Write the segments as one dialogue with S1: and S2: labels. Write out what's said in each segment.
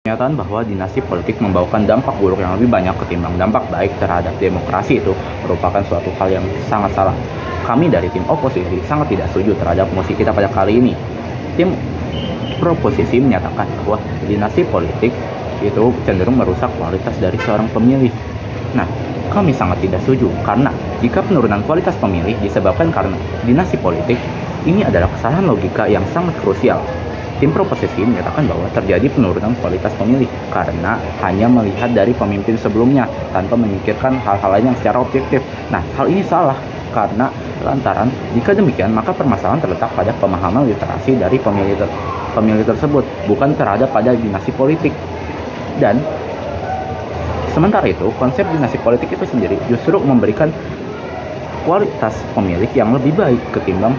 S1: Kenyataan bahwa dinasti politik membawakan dampak buruk yang lebih banyak ketimbang dampak baik terhadap demokrasi itu merupakan suatu hal yang sangat salah. Kami dari tim oposisi sangat tidak setuju terhadap mosi kita pada kali ini. Tim proposisi menyatakan bahwa dinasti politik itu cenderung merusak kualitas dari seorang pemilih. Nah, kami sangat tidak setuju karena jika penurunan kualitas pemilih disebabkan karena dinasti politik, ini adalah kesalahan logika yang sangat krusial. Tim proposisi menyatakan bahwa terjadi penurunan kualitas pemilih karena hanya melihat dari pemimpin sebelumnya tanpa memikirkan hal-hal lain yang secara objektif. Nah, hal ini salah karena lantaran jika demikian maka permasalahan terletak pada pemahaman literasi dari pemilih tersebut, bukan terhadap pada dinasti politik. Dan sementara itu, konsep dinasti politik itu sendiri justru memberikan kualitas pemilih yang lebih baik ketimbang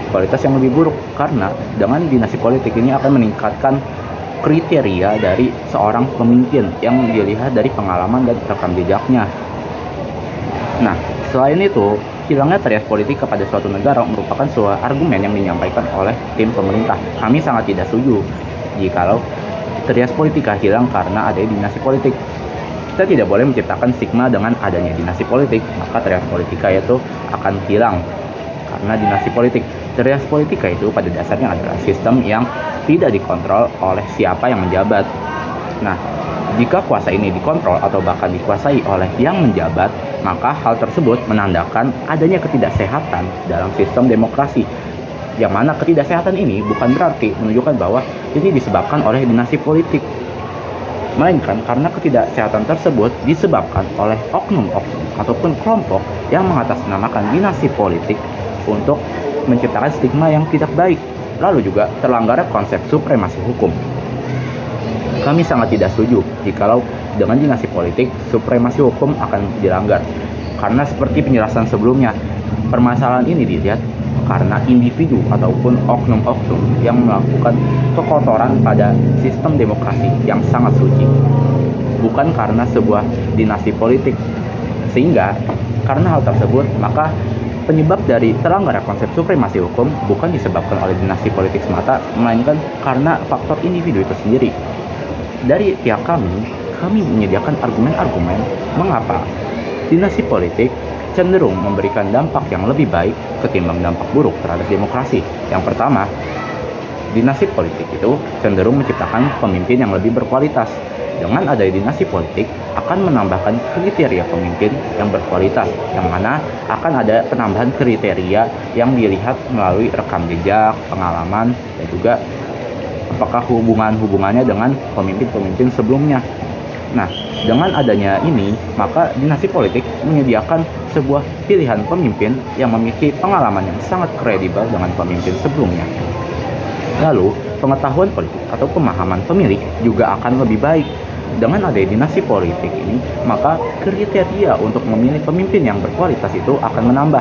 S1: kualitas yang lebih buruk, karena dengan dinasti politik ini akan meningkatkan kriteria dari seorang pemimpin yang dilihat dari pengalaman dan rekam jejaknya. Nah, selain itu, hilangnya trias politik kepada suatu negara merupakan sebuah argumen yang dinyampaikan oleh tim pemerintah. Kami sangat tidak setuju jikalau trias politika hilang karena adanya dinasti politik. Kita tidak boleh menciptakan stigma dengan adanya dinasti politik, maka trias politika itu akan hilang karena dinasti politik. Trias politika itu pada dasarnya adalah sistem yang tidak dikontrol oleh siapa yang menjabat. Nah, jika kuasa ini dikontrol atau bahkan dikuasai oleh yang menjabat, maka hal tersebut menandakan adanya ketidaksehatan dalam sistem demokrasi. Yang mana ketidaksehatan ini bukan berarti menunjukkan bahwa ini disebabkan oleh dinasti politik, melainkan karena ketidaksehatan tersebut disebabkan oleh oknum-oknum ataupun kelompok yang mengatasnamakan dinasti politik untuk menciptakan stigma yang tidak baik, lalu juga terlanggarnya konsep supremasi hukum. Kami sangat tidak setuju jikalau dengan dinasti politik supremasi hukum akan dilanggar, karena seperti penjelasan sebelumnya, permasalahan ini dilihat karena individu ataupun oknum-oknum yang melakukan kekotoran pada sistem demokrasi yang sangat suci, bukan karena sebuah dinasti politik. Sehingga karena hal tersebut, maka penyebab dari terlanggarnya konsep supremasi hukum bukan disebabkan oleh dinasti politik semata, melainkan karena faktor individu itu sendiri. Dari pihak kami menyediakan argumen-argumen mengapa dinasti politik cenderung memberikan dampak yang lebih baik ketimbang dampak buruk terhadap demokrasi. Yang pertama, dinasti politik itu cenderung menciptakan pemimpin yang lebih berkualitas. Dengan adanya dinasti politik akan menambahkan kriteria pemimpin yang berkualitas, yang mana akan ada penambahan kriteria yang dilihat melalui rekam jejak, pengalaman, dan juga apakah hubungannya dengan pemimpin-pemimpin sebelumnya. Nah, dengan adanya ini, maka dinasti politik menyediakan sebuah pilihan pemimpin yang memiliki pengalaman yang sangat kredibel dengan pemimpin sebelumnya. Lalu, pengetahuan politik atau pemahaman pemilih juga akan lebih baik. Dengan adanya dinasti politik ini, maka kriteria untuk memilih pemimpin yang berkualitas itu akan menambah.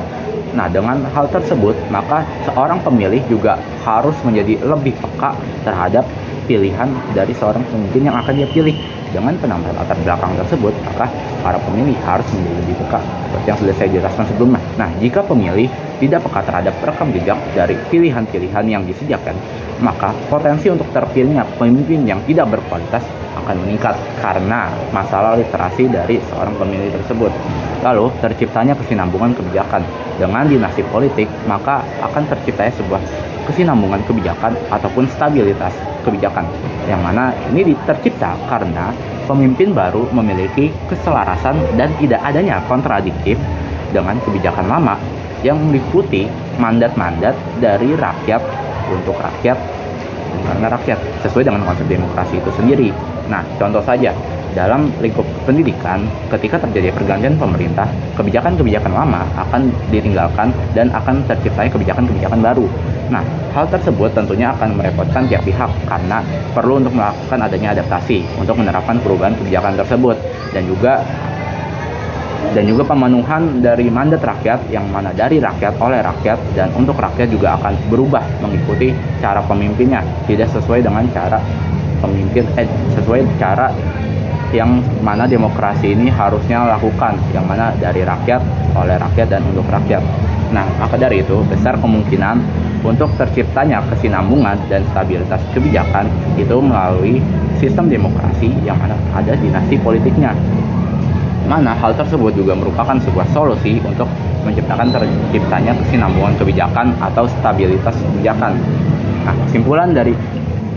S1: Nah, dengan hal tersebut, maka seorang pemilih juga harus menjadi lebih peka terhadap pilihan dari seorang pemimpin yang akan dia pilih. Dengan penambahan latar belakang tersebut, maka para pemilih harus menjadi lebih peka, seperti yang sudah saya jelaskan sebelumnya. Nah, jika pemilih tidak peka terhadap rekam jejak dari pilihan-pilihan yang disediakan, maka potensi untuk terpilihnya pemimpin yang tidak berkualitas akan meningkat karena masalah literasi dari seorang pemilih tersebut. Lalu, terciptanya kesinambungan kebijakan. Dengan dinasti politik, maka akan terciptanya sebuah kesinambungan kebijakan ataupun stabilitas kebijakan, yang mana ini tercipta karena pemimpin baru memiliki keselarasan dan tidak adanya kontradiktif dengan kebijakan lama yang meliputi mandat-mandat dari rakyat untuk rakyat karena rakyat, sesuai dengan konsep demokrasi itu sendiri. Nah, contoh saja dalam lingkup pendidikan, ketika terjadi pergantian pemerintah, kebijakan-kebijakan lama akan ditinggalkan dan akan terciptanya kebijakan-kebijakan baru. Nah, hal tersebut tentunya akan merepotkan tiap pihak karena perlu untuk melakukan adanya adaptasi untuk menerapkan perubahan kebijakan tersebut, dan juga pemenuhan dari mandat rakyat, yang mana dari rakyat oleh rakyat dan untuk rakyat juga akan berubah mengikuti cara pemimpinnya, tidak sesuai dengan cara pemimpin sesuai cara yang mana demokrasi ini harusnya lakukan, yang mana dari rakyat, oleh rakyat, dan untuk rakyat. Nah, maka dari itu besar kemungkinan untuk terciptanya kesinambungan dan stabilitas kebijakan itu melalui sistem demokrasi yang ada dinasti politiknya. Mana hal tersebut juga merupakan sebuah solusi untuk menciptakan terciptanya kesinambungan kebijakan atau stabilitas kebijakan. Nah, kesimpulan dari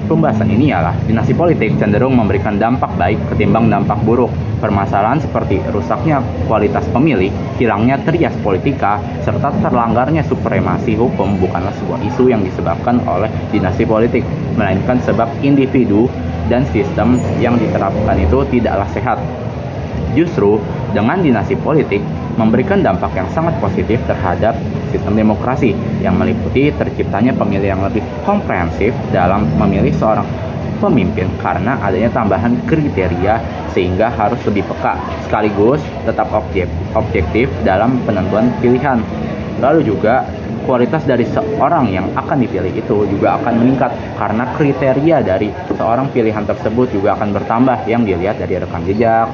S1: pembahasan ini ialah dinasti politik cenderung memberikan dampak baik ketimbang dampak buruk. Permasalahan seperti rusaknya kualitas pemilih, hilangnya trias politika, serta terlanggarnya supremasi hukum bukanlah sebuah isu yang disebabkan oleh dinasti politik, melainkan sebab individu dan sistem yang diterapkan itu tidaklah sehat. Justru dengan dinasti politik memberikan dampak yang sangat positif terhadap sistem demokrasi yang meliputi terciptanya pemilih yang lebih komprehensif dalam memilih seorang pemimpin karena adanya tambahan kriteria sehingga harus lebih peka sekaligus tetap objektif dalam penentuan pilihan. Lalu juga kualitas dari seorang yang akan dipilih itu juga akan meningkat karena kriteria dari seorang pilihan tersebut juga akan bertambah yang dilihat dari rekam jejak,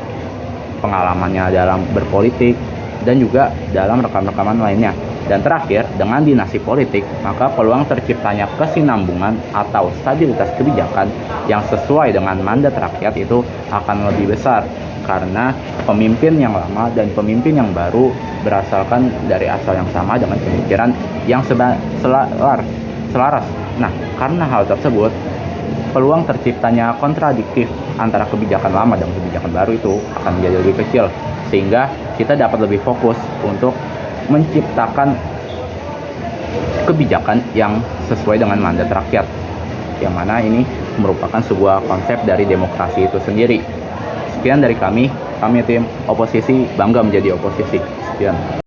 S1: pengalamannya dalam berpolitik, dan juga dalam rekam-rekaman lainnya. Dan terakhir, dengan dinasti politik, maka peluang terciptanya kesinambungan atau stabilitas kebijakan yang sesuai dengan mandat rakyat itu akan lebih besar karena pemimpin yang lama dan pemimpin yang baru berasalkan dari asal yang sama dengan pemikiran yang selaras. Nah, karena hal tersebut, peluang terciptanya kontradiktif antara kebijakan lama dan kebijakan baru itu akan menjadi lebih kecil, sehingga kita dapat lebih fokus untuk menciptakan kebijakan yang sesuai dengan mandat rakyat, yang mana ini merupakan sebuah konsep dari demokrasi itu sendiri. Sekian dari kami tim oposisi bangga menjadi oposisi. Sekian.